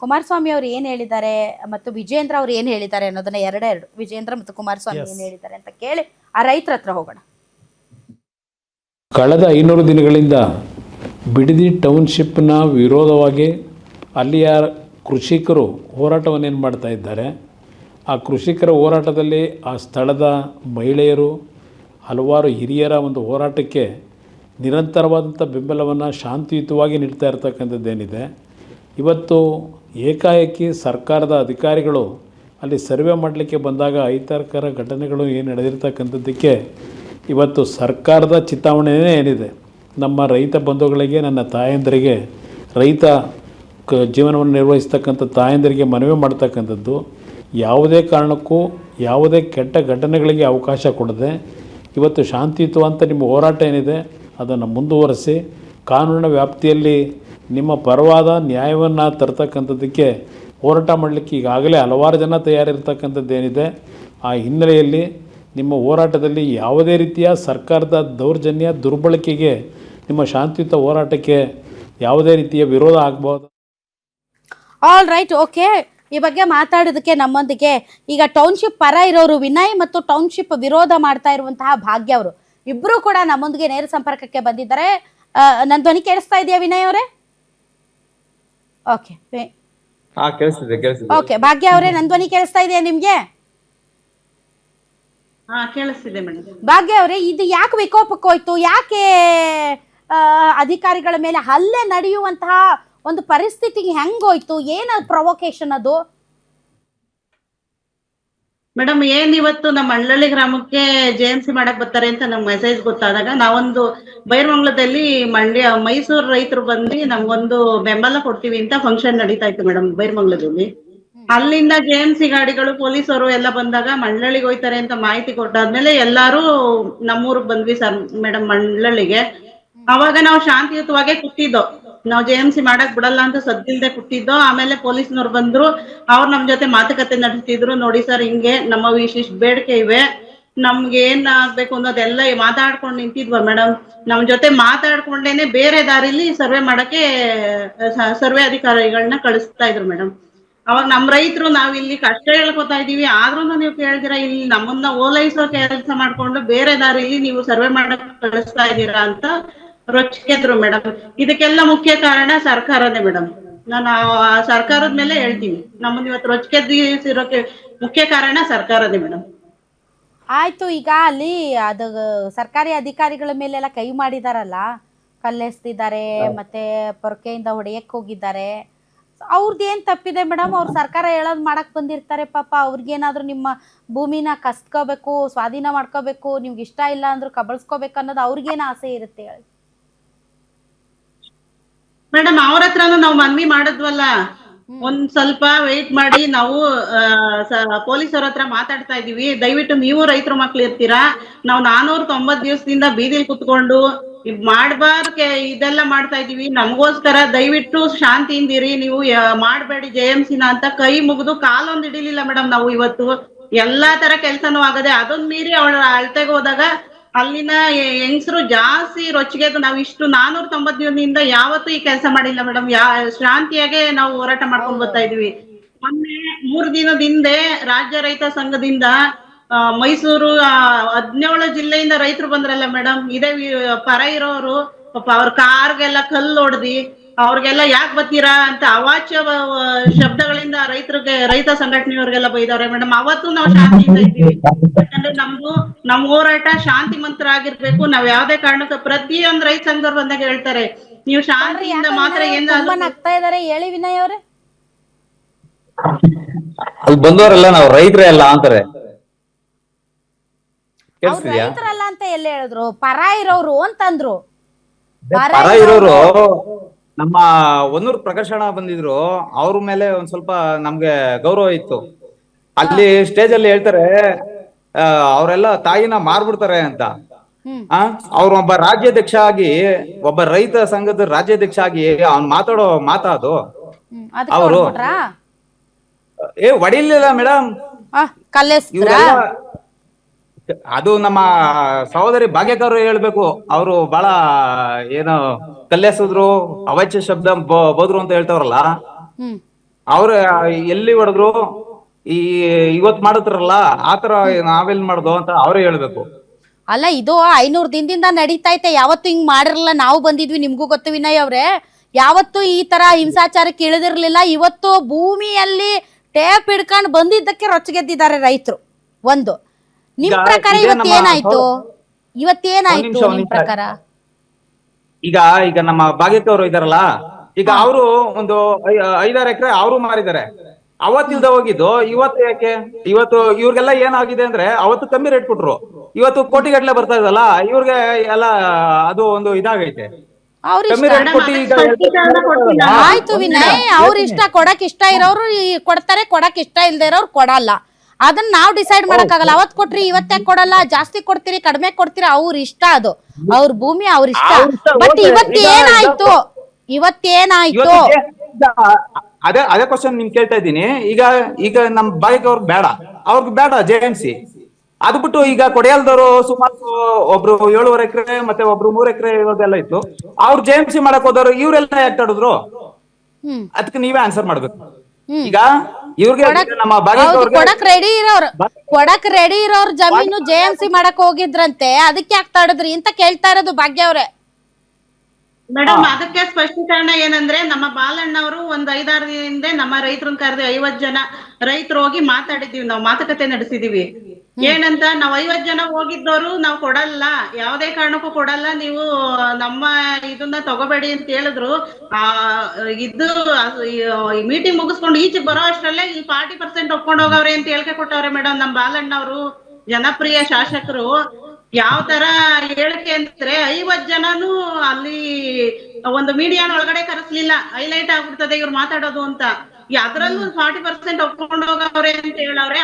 ಕುಮಾರಸ್ವಾಮಿ ಅವರು ಏನ್ ಹೇಳಿದ್ದಾರೆ ಮತ್ತು ವಿಜೇಂದ್ರ ಅವ್ರು ಏನ್ ಹೇಳಿದ್ದಾರೆ ಅನ್ನೋದನ್ನ ಎರಡೆರಡು, ವಿಜೇಂದ್ರ ಮತ್ತು ಕುಮಾರಸ್ವಾಮಿ ಏನ್ ಹೇಳಿದ್ದಾರೆ ಅಂತ ಕೇಳಿ ಆ ರೈತರ ಹತ್ರ ಹೋಗೋಣ. ಕಳೆದ 500 ದಿನಗಳಿಂದ ಬಿಡದಿ ಟೌನ್ಶಿಪ್ನ ವಿರೋಧವಾಗಿ ಅಲ್ಲಿಯ ಕೃಷಿಕರು ಹೋರಾಟವನ್ನೇನು ಮಾಡ್ತಾ ಇದ್ದಾರೆ. ಆ ಕೃಷಿಕರ ಹೋರಾಟದಲ್ಲಿ ಆ ಸ್ಥಳದ ಮಹಿಳೆಯರು, ಹಲವಾರು ಹಿರಿಯರ ಒಂದು ಹೋರಾಟಕ್ಕೆ ನಿರಂತರವಾದಂಥ ಬೆಂಬಲವನ್ನು ಶಾಂತಿಯುತವಾಗಿ ನೀಡ್ತಾ ಇರ್ತಕ್ಕಂಥದ್ದೇನಿದೆ. ಇವತ್ತು ಏಕಾಏಕಿ ಸರ್ಕಾರದ ಅಧಿಕಾರಿಗಳು ಅಲ್ಲಿ ಸರ್ವೆ ಮಾಡಲಿಕ್ಕೆ ಬಂದಾಗ ಅಹಿತಕರ ಘಟನೆಗಳು ಏನು ನಡೆದಿರ್ತಕ್ಕಂಥದ್ದಕ್ಕೆ ಇವತ್ತು ಸರ್ಕಾರದ ಚಿತಾವಣೆಯೇ ಏನಿದೆ, ನಮ್ಮ ರೈತ ಬಂಧುಗಳಿಗೆ, ನನ್ನ ತಾಯಂದರಿಗೆ, ರೈತ ಜೀವನವನ್ನು ನಿರ್ವಹಿಸ್ತಕ್ಕಂಥ ತಾಯಂದರಿಗೆ ಮನವಿ ಮಾಡ್ತಕ್ಕಂಥದ್ದು, ಯಾವುದೇ ಕಾರಣಕ್ಕೂ ಯಾವುದೇ ಕೆಟ್ಟ ಘಟನೆಗಳಿಗೆ ಅವಕಾಶ ಕೊಡದೆ ಇವತ್ತು ಶಾಂತಿಯುತವಂತ ನಿಮ್ಮ ಹೋರಾಟ ಏನಿದೆ ಅದನ್ನು ಮುಂದುವರಿಸಿ ಕಾನೂನಿನ ವ್ಯಾಪ್ತಿಯಲ್ಲಿ ನಿಮ್ಮ ಪರವಾದ ನ್ಯಾಯವನ್ನು ತರ್ತಕ್ಕಂಥದ್ದಕ್ಕೆ ಹೋರಾಟ ಮಾಡಲಿಕ್ಕೆ ಈಗಾಗಲೇ ಹಲವಾರು ಜನ ತಯಾರಿರ್ತಕ್ಕಂಥದ್ದೇನಿದೆ. ಆ ಹಿನ್ನೆಲೆಯಲ್ಲಿ ನಿಮ್ಮ ಹೋರಾಟದಲ್ಲಿ ಯಾವುದೇ ರೀತಿಯ ಸರ್ಕಾರದ ದೌರ್ಜನ್ಯ ದುರ್ಬಳಕೆಗೆ ನಿಮ್ಮ ಶಾಂತಿಯುತ ಹೋರಾಟಕ್ಕೆ ಯಾವುದೇ ರೀತಿಯ ವಿರೋಧ ಆಗಬಹುದು. All right, okay. ಈ ಬಗ್ಗೆ ಮಾತಾಡೋದಕ್ಕೆ ನಮ್ಮೊಂದಿಗೆ ಈಗ ಟೌನ್ಶಿಪ್ ಪರ ಇರೋರು ವಿನಯ್ ಮತ್ತು ಟೌನ್ಶಿಪ್ ವಿರೋಧ ಮಾಡ್ತಾ ಇರುವಂತಹ ಭಾಗ್ಯ ಅವರು ಇಬ್ಬರು ಕೂಡ ನಮ್ಮೊಂದಿಗೆ ನೇರ ಸಂಪರ್ಕಕ್ಕೆ ಬಂದಿದ್ದಾರೆ. ನನ್ನ ಧ್ವನಿ ಕೇಳಿಸ್ತಾ ಇದೆಯಾ ವಿನಯ್ ಅವರೇ? ಓಕೆ ಓಕೆ, ಭಾಗ್ಯ ಅವರೇ ನನ್ನ ಧ್ವನಿ ಕೇಳಿಸ್ತಾ ಇದೆಯಾ ನಿಮ್ಗೆ? ಭಾಗ್ಯ ಅವರೇ, ಇದು ಯಾಕೆ ವಿಕೋಪಕ್ಕೋಯ್ತು? ಯಾಕೆ ಅಧಿಕಾರಿಗಳ ಮೇಲೆ ಹಲ್ಲೆ ನಡೆಯುವಂತಹ ಒಂದು ಪರಿಸ್ಥಿತಿಗೆ ಹೆಂಗೋಯ್ತು? ಏನ ಪ್ರೊವೊಕೇಶನ್ ಅದು? ಮೇಡಮ್, ಏನ್ ಇವತ್ತು ನಮ್ಮ ಹಳ್ಳಳ್ಳಿ ಗ್ರಾಮಕ್ಕೆ JMC ಮಾಡಕ್ ಬರ್ತಾರೆ ಅಂತ ನಮ್ಗೆ ಮೆಸೇಜ್ ಗೊತ್ತಾದಾಗ ನಾವೊಂದು ಬೈರಮಂಗಲದಲ್ಲಿ ಮೈಸೂರು ರೈತರು ಬಂದು ನಮ್ಗೊಂದು ಬೆಂಬಲ ಕೊಡ್ತೀವಿ ಅಂತ ಫಂಕ್ಷನ್ ನಡೀತಾ ಇತ್ತು ಮೇಡಮ್ ಬೈರಮಂಗಲದಲ್ಲಿ. ಅಲ್ಲಿಂದ JMC ಗಾಡಿಗಳು ಪೊಲೀಸರು ಎಲ್ಲ ಬಂದಾಗ ಮಳ್ಳಳ್ಳಿಗೆ ಹೋಯ್ತಾರೆ ಅಂತ ಮಾಹಿತಿ ಕೊಟ್ಟಾದ್ಮೇಲೆ ಎಲ್ಲಾರು ನಮ್ಮೂರಿಗೆ ಬಂದ್ವಿ ಸರ್ ಮೇಡಮ್ ಮಳ್ಳಳ್ಳಿಗೆ. ಅವಾಗ ನಾವು ಶಾಂತಿಯುತವಾಗೇ ಕೂತಿದ್ದೋ, ನಾವು JMC ಮಾಡಕ್ ಬಿಡಲ್ಲ ಅಂತ ಸದ್ದಿಲ್ದೆ ಕೂತಿದ್ದೋ. ಆಮೇಲೆ ಪೊಲೀಸ್ನವ್ರು ಬಂದ್ರು, ಅವ್ರು ನಮ್ ಜೊತೆ ಮಾತುಕತೆ ನಡೆಸ್ತಿದ್ರು. ನೋಡಿ ಸರ್, ಹಿಂಗೆ ನಮ್ಮ ಇಷ್ಟಿಷ್ಟು ಬೇಡಿಕೆ ಇವೆ, ನಮ್ಗೆ ಏನ್ ಆಗ್ಬೇಕು ಅನ್ನೋದೆಲ್ಲ ಮಾತಾಡ್ಕೊಂಡು ನಿಂತಿದ್ವ ಮೇಡಮ್. ನಮ್ ಜೊತೆ ಮಾತಾಡ್ಕೊಂಡೇನೆ ಬೇರೆ ದಾರಿಲಿ ಸರ್ವೆ ಮಾಡಕ್ಕೆ ಸರ್ವೆ ಅಧಿಕಾರಿಗಳನ್ನ ಕಳಿಸ್ತಾ ಇದ್ರು ಮೇಡಮ್. ಅವಾಗ ನಮ್ ರೈತರು ನಾವ್ ಇಲ್ಲಿ ಕಷ್ಟ ಹೇಳ್ಕೊತಾ ಇದೀವಿ, ಆದ್ರೂ ನೀವು ಕೇಳ್ದಿರಾ ಇಲ್ಲಿ ನಮ್ಮನ್ನ ಓಲೈಸೋ ಕೆಲಸ ಮಾಡ್ಕೊಂಡು ಬೇರೆ ದಾರಿಲಿ ನೀವು ಸರ್ವೆ ಮಾಡಕ್ ಕಳಿಸ್ತಾ ಇದ್ದೀರಾ ಅಂತ ರೊಚ್ಚಿಗೆದ್ರು ಮೇಡಮ್. ಇದಕ್ಕೆಲ್ಲ ಮುಖ್ಯ ಕಾರಣ ಸರ್ಕಾರನೇ ಮೇಡಮ್. ನಾನು ಆ ಸರ್ಕಾರದ ಮೇಲೆ ಹೇಳ್ತೀನಿ, ನಮ್ಮನ್ನ ಇವತ್ತು ರೊಚ್ಚಿಗೆದ್ದಿರೋಕೆ ಮುಖ್ಯ ಕಾರಣ ಸರ್ಕಾರನೇ ಮೇಡಮ್. ಆಯ್ತು, ಈಗ ಅಲ್ಲಿ ಅದು ಸರ್ಕಾರಿ ಅಧಿಕಾರಿಗಳ ಮೇಲೆಲ್ಲ ಕೈ ಮಾಡಿದಾರಲ್ಲ, ಕಲ್ಲೆಸ್ತಿದ್ದಾರೆ ಮತ್ತೆ ಪೊರಕೆಯಿಂದ ಹೊಡೆಯಕ್ ಹೋಗಿದ್ದಾರೆ. ಅವ್ರದ್ದು ಏನ್ ತಪ್ಪಿದೆ ಮೇಡಮ್? ಅವ್ರು ಸರ್ಕಾರ ಹೇಳೋದು ಮಾಡಕ್ ಬಂದಿರ್ತಾರೆ ಪಾಪ. ಅವ್ರಿಗೇನಾದ್ರೂ ನಿಮ್ಮ ಭೂಮಿನ ಕಸ್ಕೋಬೇಕು, ಸ್ವಾಧೀನ ಮಾಡ್ಕೋಬೇಕು, ನಿಮ್ಗೆ ಇಷ್ಟ ಇಲ್ಲ ಅಂದ್ರೂ ಕಬಳ್ಸ್ಕೋಬೇಕು ಅನ್ನೋದು ಅವ್ರಿಗೇನು ಆಸೆ ಇರುತ್ತೆ ಹೇಳಿ ಮೇಡಮ್? ಅವ್ರ ಹತ್ರನು ನಾವು ಮನವಿ ಮಾಡಿದ್ವಲ್ಲ, ಒಂದ್ ಸ್ವಲ್ಪ ವೆಯ್ಟ್ ಮಾಡಿ, ನಾವು ಪೊಲೀಸರ ಹತ್ರ ಮಾತಾಡ್ತಾ ಇದೀವಿ, ದಯವಿಟ್ಟು ನೀವು ರೈತರ ಮಕ್ಳು ಇರ್ತೀರಾ, ನಾವು 490 ದಿವಸದಿಂದ ಬೀದಿಲಿ ಕುತ್ಕೊಂಡು ಮಾಡ್ಬಾರ್ಕೆ ಇದೆಲ್ಲ ಮಾಡ್ತಾ ಇದೀವಿ, ನಮಗೋಸ್ಕರ ದಯವಿಟ್ಟು ಶಾಂತಿಯಿಂದಿರಿ, ನೀವು ಮಾಡ್ಬೇಡಿ JMCನ ಅಂತ ಕೈ ಮುಗಿದು ಕಾಲೊಂದು ಹಿಡಿಲಿಲ್ಲ ಮೇಡಮ್. ನಾವು ಇವತ್ತು ಎಲ್ಲಾ ತರ ಕೆಲ್ಸನೂ ಆಗದೆ ಅದೊಂದ್ ಮೀರಿ ಅವಳ ಅಳ್ತೆಗೆ ಹೋದಾಗ ಅಲ್ಲಿನ ಹೆಂಗಸರು ಜಾಸ್ತಿ ರೊಚ್ಚಿಗೆದ್ದು, ನಾವ್ ಇಷ್ಟು 490 ದಿನದಿಂದ ಯಾವತ್ತೂ ಈ ಕೆಲಸ ಮಾಡಿಲ್ಲ ಮೇಡಮ್. ಶಾಂತಿಯಾಗೆ ನಾವು ಹೋರಾಟ ಮಾಡ್ಕೊಂಡು ಬರ್ತಾ ಇದೀವಿ. ಮೊನ್ನೆ 3 ದಿನದ ಹಿಂದೆ ರಾಜ್ಯ ರೈತ ಸಂಘದಿಂದ ಮೈಸೂರು 17 ಜಿಲ್ಲೆಯಿಂದ ರೈತರು ಬಂದ್ರಲ್ಲ ಮೇಡಮ್. ಇದೇ ಪರ ಇರೋರು ಪಾಪ ಅವ್ರ ಕಾರ್ಗೆಲ್ಲ ಕಲ್ಲು ಹೊಡ್ದಿ ಅವ್ರಿಗೆಲ್ಲ ಯಾಕೆ ಬರ್ತೀರಾ ಅಂತ ಅವಾಚ್ಯ ಶಬ್ದಗಳಿಂದ ರೈತ ಸಂಘಟನೆಯವ್ರಿಗೆಲ್ಲ ಬೈದವ್ರೆ ಮೇಡಮ್. ಅವತ್ತು ನಾವು ಶಾಂತಿಯಿಂದ ಇದ್ದೀವಿ, ಯಾಕಂದ್ರೆ ನಮ್ ಹೋರಾಟ ಶಾಂತಿ ಮಂತ್ರ ಆಗಿರ್ಬೇಕು. ನಾವ್ ಯಾವ್ದೇ ಕಾರಣಕ್ಕೆ ಪ್ರತಿಯೊಂದು ರೈತ ಸಂಘದವ್ರು ಬಂದಾಗ ಹೇಳ್ತಾರೆ, ನೀವು ಶಾಂತಿಯಿಂದ ಮಾತ್ರ ಆಗ್ತಾ ಇದಾರೆ ಹೇಳಿ ವಿನಯ್ ಅವ್ರೆ. ಅಲ್ಲಿ ಬಂದವರೆಲ್ಲ ನಾವು ರೈತರೇ ಅಲ್ಲ ಅಂತಾರೆ. ರೈತರಲ್ಲ ಅಂತ ಎಲ್ಲ ಹೇಳಿದ್ರು, ಪರ ಇರೋರು ಅಂತಂದ್ರು. ಪರ ಇರೋರು ನಮ್ಮ ಹೊನ್ನೂರು ಪ್ರಕಾಶಣ ಬಂದಿದ್ರು, ಅವ್ರ ಮೇಲೆ ಒಂದ್ ಸ್ವಲ್ಪ ನಮ್ಗೆ ಗೌರವ ಇತ್ತು. ಅಲ್ಲಿ ಸ್ಟೇಜ್ ಅಲ್ಲಿ ಹೇಳ್ತಾರೆ ಅವರೆಲ್ಲ ತಾಯಿನ ಮಾರ್ಬಿಡ್ತಾರೆ ಅಂತ. ಅವ್ರ ಒಬ್ಬ ರಾಜ್ಯಾಧ್ಯಕ್ಷ ಆಗಿ, ಒಬ್ಬ ರೈತ ಸಂಘದ ರಾಜ್ಯಾಧ್ಯಕ್ಷ ಆಗಿ ಅವ್ನ್ ಮಾತಾಡೋ ಮಾತಾದು ಅವರು ಹೊಡಿಲಿಲ್ಲ ಮೇಡಮ್. ಅದು ನಮ್ಮ ಸಹೋದರಿ ಭಾಗ್ಯಕರು ಹೇಳ್ಬೇಕು. ಅವರು ಬಹಳ ಏನು ಕಲ್ಲೆಸಿದ್ರು, ಅವಾಚ್ಯ ಶಬ್ದ ಬೋದ್ರು ಅಂತ ಹೇಳ್ತಾವ್ರಲ್ಲ, ಅವ್ರ ಎಲ್ಲಿ ಹೊಡೆದ್ರು ಈ ಇವತ್ ಮಾಡತ್ರಲ್ಲ ಆತರ ನಾವೆಲ್ ಮಾಡ್ದು ಅಂತ ಅವರೇ ಹೇಳ್ಬೇಕು. ಅಲ್ಲ, ಇದು 500 ದಿನದಿಂದ ನಡೀತಾ ಐತೆ, ಯಾವತ್ತು ಹಿಂಗ್ ಮಾಡಿರಲ್ಲ. ನಾವು ಬಂದಿದ್ವಿ, ನಿಮ್ಗೂ ಗೊತ್ತು ವಿನಯ್ ಅವ್ರೆ, ಯಾವತ್ತು ಈ ತರ ಹಿಂಸಾಚಾರಕ್ಕೆ ಇಳಿದಿರ್ಲಿಲ್ಲ. ಇವತ್ತು ಭೂಮಿಯಲ್ಲಿ ಟೇಪ್ ಹಿಡ್ಕೊಂಡು ಬಂದಿದ್ದಕ್ಕೆ ರೊಚ್ಚಗೆದ್ದಿದ್ದಾರೆ ರೈತರು. ಒಂದು ನಿಮ್ ಈಗ ಪ್ರಕಾರ ಇದೇ ಇವತ್ತೇನಾಯ್ತು? ಇವತ್ತೇನಾಯ್ತು ಒಂದ್ ನಿಮ್ ನಿಮಿಷ. ಪ್ರಕಾರ? ಈಗ ನಮ್ಮ ಭಾಗ್ಯಕ್ಕವರು ಇದಾರಲ್ಲ, ಈಗ ಅವರು ಒಂದು 5-6 ಎಕರೆ ಅವರು ಮಾರಿದ್ದಾರೆ. ಅವತ್ತಿಲ್ದ ಹೋಗಿದ್ದು ಇವತ್ತು ಯಾಕೆ? ಇವತ್ತು ಇವ್ರಿಗೆಲ್ಲ ಏನಾಗಿದೆ ಅಂದ್ರೆ ಅವತ್ತು ಕಮ್ಮಿ ರೇಟ್ ಕೊಟ್ರು, ಇವತ್ತು ಕೋಟಿಗಟ್ಲೆ ಬರ್ತಾ ಇದಲ್ಲ ಇವ್ರಿಗೆ ಎಲ್ಲ. ಅದು ಒಂದು ಇದಾಗೈತೆ. ಅವ್ರ ಕಮ್ಮಿ ಇಷ್ಟ. ರೇಟ್ ಕೊಟ್ಟು ಈಗ ಸ್ಪಷ್ಟೀಕರಣ ಕೊಡ್ತೀನಿ ನಾನು. ಆಯ್ತು ವಿನಯ್, ಅವ್ರ ಇಷ್ಟ. ಕೊಡಕ್ ಇಷ್ಟ ಇರೋರು ಕೊಡ್ತಾರೆ, ಕೊಡಕ್ ಇಷ್ಟ ಇಲ್ದೇ ಇರೋರು ಕೊಡಲ್ಲ. ಅದನ್ನ ನಾವ್ ಡಿಸೈಡ್ ಮಾಡಕ್ಕಾಗಲ್ಲ. ಅವತ್ ಕೊಟ್ರಿ ಇವತ್ತೇ ಕೊಡಲ್ಲ, ಜಾಸ್ತಿ ಕೊಡ್ತೀರಿ ಕಡಿಮೆ ಕೊಡ್ತೀರಿ, ಅವ್ರ ಇಷ್ಟ. ಅದು ಅವ್ರ ಭೂಮಿ, ಅವ್ರ ಇಷ್ಟ. ಬಟ್ ಇವತ್ತೇನಾಯ್ತು? ಇವತ್ತೇನಾಯ್ತು? ಅದೇ ಕ್ವಶನ್ ನಿಮ್ ಕೇಳ್ತಾ ಇದ್ದೀನಿ. ಈಗ ನಮ್ ಭಾಗ್ಯಕ್ಕೆ ಅವ್ರಿಗೆ ಬೇಡ, ಅವ್ರಿಗೆ ಬೇಡ JMC. ಅದು ಬಿಟ್ಟು ಈಗ ಕೊಡಿಯಾಲ್ದವರು ಸುಮಾರು ಒಬ್ರು 7.5 ಎಕರೆ ಮತ್ತೆ ಒಬ್ರು 3 ಎಕರೆ ಇರೋದೆಲ್ಲ ಇತ್ತು. ಅವ್ರು JMC ಮಾಡಕ್ ಹೋದವ್ರು ಇವರೆಲ್ಲ ಯಾಕೆ ತಡೆದ್ರು? ಹ್ಮ್ ಅದಕ್ಕೆ ನೀವೇ ಆನ್ಸರ್ ಮಾಡ್ಬೇಕು. ಹ್ಮ್. ಈಗ ಇವ್ರಿಗೆ ನಮ್ಮ ಭಾಗ್ಯಕ್ಕೆ ಕೊಡಕ್ ರೆಡಿ ಇರೋರ್ ಜಮೀನು JMC ಮಾಡಕ್ ಹೋಗಿದ್ರಂತೆ, ಅದಕ್ಕೆ ಯಾಕೆ ತಡದ್ರಿ ಅಂತ ಕೇಳ್ತಾ ಇರೋದು ಭಾಗ್ಯ ಅವ್ರೆ. ಮೇಡಮ್, ಅದಕ್ಕೆ ಸ್ಪಷ್ಟೀಕರಣ ಏನಂದ್ರೆ, ನಮ್ಮ ಬಾಲಣ್ಣವರು ಒಂದ್ 5-6 ದಿನದಿಂದ ನಮ್ಮ ರೈತರನ್ನ ಕರೆದು 50 ಜನ ರೈತರು ಹೋಗಿ ಮಾತಾಡಿದೀವಿ, ನಾವು ಮಾತುಕತೆ ನಡೆಸಿದೀವಿ. ಏನಂತ, ನಾವ್ 50 ಜನ ಹೋಗಿದ್ದವರು ನಾವು ಕೊಡಲ್ಲ, ಯಾವ್ದೇ ಕಾರಣಕ್ಕೂ ಕೊಡಲ್ಲ, ನೀವು ನಮ್ಮ ಇದನ್ನ ತಗೋಬೇಡಿ ಅಂತ ಹೇಳಿದ್ರು. ಇದು ಮೀಟಿಂಗ್ ಮುಗಿಸ್ಕೊಂಡು ಈಚೆ ಬರೋ ಅಷ್ಟ್ರಲ್ಲೇ ಈ 40% ಒಪ್ಕೊಂಡು ಹೋಗವ್ರೆ ಅಂತ ಹೇಳಿಕೆ ಕೊಟ್ಟವ್ರೆ ಮೇಡಮ್ ನಮ್ಮ ಬಾಲಣ್ಣವರು, ಜನಪ್ರಿಯ ಶಾಸಕರು. ಯಾವ ತರ ಹೇಳಿಕೆ ಅಂದ್ರೆ, 50 ಜನನು ಅಲ್ಲಿ ಒಂದು ಮೀಡಿಯಾನ ಒಳಗಡೆ ಕರೆಸ್ಲಿಲ್ಲ, ಹೈಲೈಟ್ ಆಗ್ಬಿಡ್ತದೆ ಇವ್ರು ಮಾತಾಡೋದು ಅಂತ. ಅದ್ರಲ್ಲೂ 40% ಒಪ್ಕೊಂಡು ಹೋಗವ್ರೆ ಅಂತ ಹೇಳವ್ರೆ.